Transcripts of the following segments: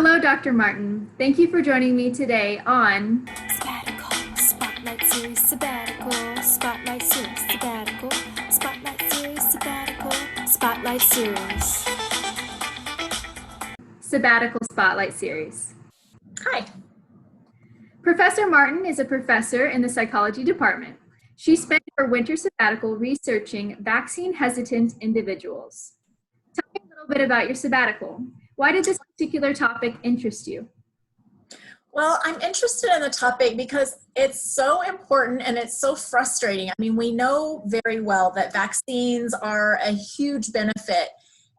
Hello, Dr. Martin. Thank you for joining me today on Sabbatical, Spotlight Series, Sabbatical, Spotlight Series, Sabbatical, Spotlight Series, Sabbatical, Spotlight Series. Sabbatical Spotlight Series. Hi. Professor Martin is a professor in the psychology department. She spent her winter sabbatical researching vaccine-hesitant individuals. Tell me a little bit about your sabbatical. Why did this particular topic interest you? Well, I'm interested in the topic because it's so important and it's so frustrating. I mean, we know very well that vaccines are a huge benefit,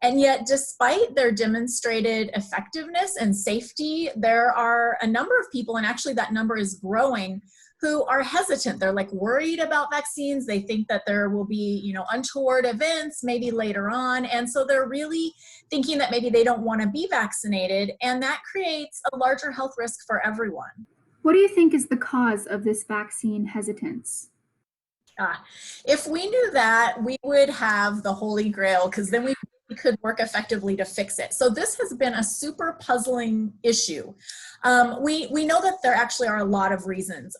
and yet despite their demonstrated effectiveness and safety, there are a number of people, and actually that number is growing, who are hesitant. They're like worried about vaccines. They think that there will be, untoward events maybe later on. And so they're really thinking that maybe they don't want to be vaccinated. And that creates a larger health risk for everyone. What do you think is the cause of this vaccine hesitance? If we knew that, we would have the Holy Grail, because then we could work effectively to fix it. So this has been a super puzzling issue. We know that there actually are a lot of reasons.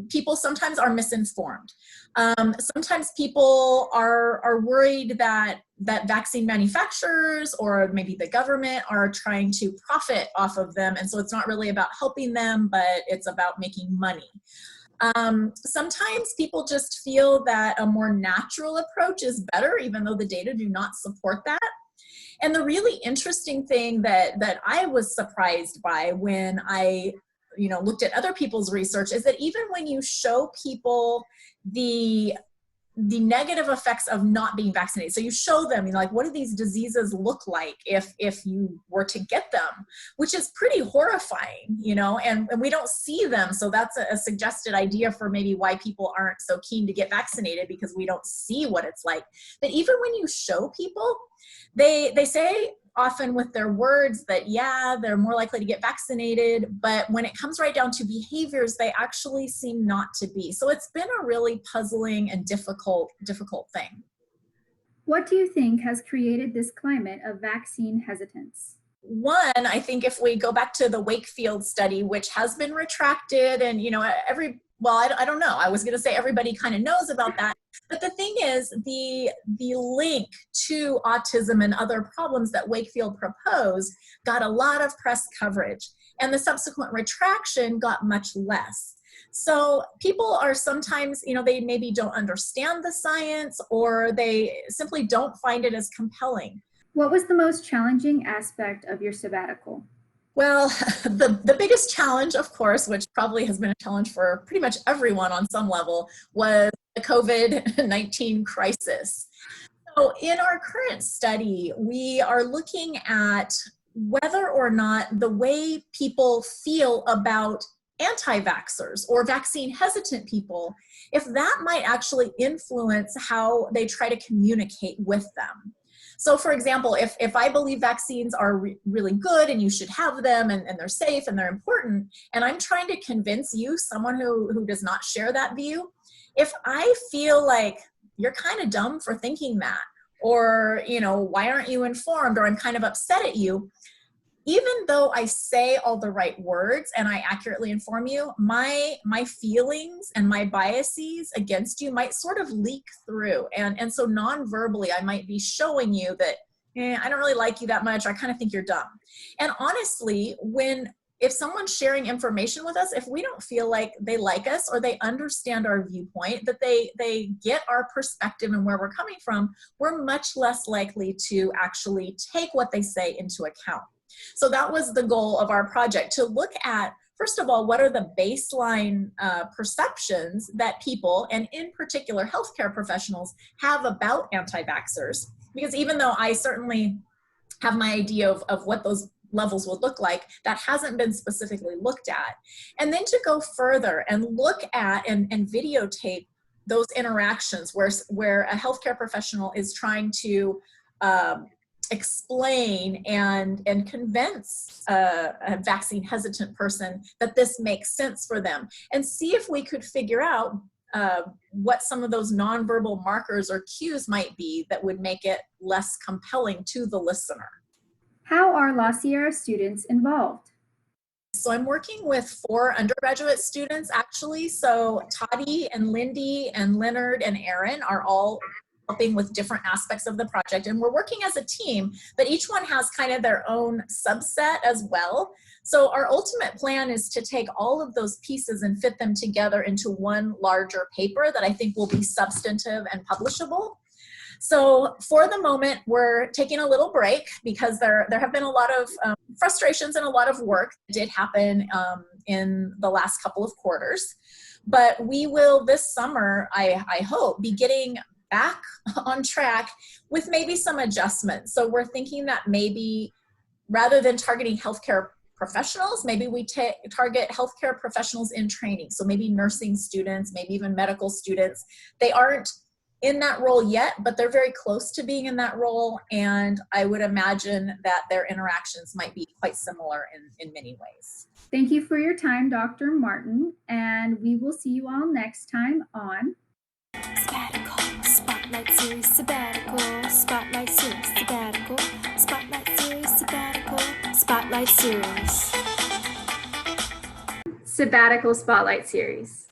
People sometimes are misinformed. Sometimes people are worried that vaccine manufacturers or maybe the government are trying to profit off of them. And so it's not really about helping them, but it's about making money. Sometimes people just feel that a more natural approach is better, even though the data do not support that. And the really interesting thing that I was surprised by when I looked at other people's research is that even when you show people the negative effects of not being vaccinated. So you show them, like, what do these diseases look like if you were to get them, which is pretty horrifying, and we don't see them. So that's a suggested idea for maybe why people aren't so keen to get vaccinated, because we don't see what it's like. But even when you show people, they say often with their words that, yeah, they're more likely to get vaccinated, but when it comes right down to behaviors, they actually seem not to be. So it's been a really puzzling and difficult thing. What do you think has created this climate of vaccine hesitance? One, I think if we go back to the Wakefield study, which has been retracted, and I don't know. I was going to say everybody kind of knows about that. But the thing is, the link to autism and other problems that Wakefield proposed got a lot of press coverage, and the subsequent retraction got much less. So people are sometimes, they maybe don't understand the science, or they simply don't find it as compelling. What was the most challenging aspect of your sabbatical? Well, the biggest challenge, of course, which probably has been a challenge for pretty much everyone on some level, was the COVID-19 crisis. So in our current study, we are looking at whether or not the way people feel about anti-vaxxers or vaccine hesitant people, if that might actually influence how they try to communicate with them. So for example, if I believe vaccines are really good and you should have them and they're safe and they're important, and I'm trying to convince you, someone who does not share that view, if I feel like you're kind of dumb for thinking that, or, why aren't you informed, or I'm kind of upset at you, even though I say all the right words and I accurately inform you, my feelings and my biases against you might sort of leak through. And so non-verbally, I might be showing you that, I don't really like you that much, or I kind of think you're dumb. And honestly, if someone's sharing information with us, if we don't feel like they like us or they understand our viewpoint, that they get our perspective and where we're coming from, we're much less likely to actually take what they say into account. So that was the goal of our project, to look at, first of all, what are the baseline perceptions that people, and in particular healthcare professionals, have about anti-vaxxers. Because even though I certainly have my idea of what those levels would look like, that hasn't been specifically looked at. And then to go further and look at and videotape those interactions where a healthcare professional is trying to explain and convince a vaccine hesitant person that this makes sense for them, and see if we could figure out what some of those nonverbal markers or cues might be that would make it less compelling to the listener. How are La Sierra students involved? So I'm working with 4 undergraduate students actually. So Toddy and Lindy and Leonard and Aaron are all helping with different aspects of the project. And we're working as a team, but each one has kind of their own subset as well. So our ultimate plan is to take all of those pieces and fit them together into one larger paper that I think will be substantive and publishable. So for the moment, we're taking a little break because there have been a lot of frustrations and a lot of work that did happen in the last couple of quarters. But we will this summer, I hope, be getting back on track with maybe some adjustments. So we're thinking that maybe rather than targeting healthcare professionals, maybe we target healthcare professionals in training. So maybe nursing students, maybe even medical students. They aren't in that role yet, but they're very close to being in that role. And I would imagine that their interactions might be quite similar in many ways. Thank you for your time, Dr. Martin, and we will see you all next time on Sabbatical, Spotlight Series Sabbatical, Spotlight Series Sabbatical, Spotlight Series Sabbatical, Spotlight Series. Sabbatical Spotlight Series.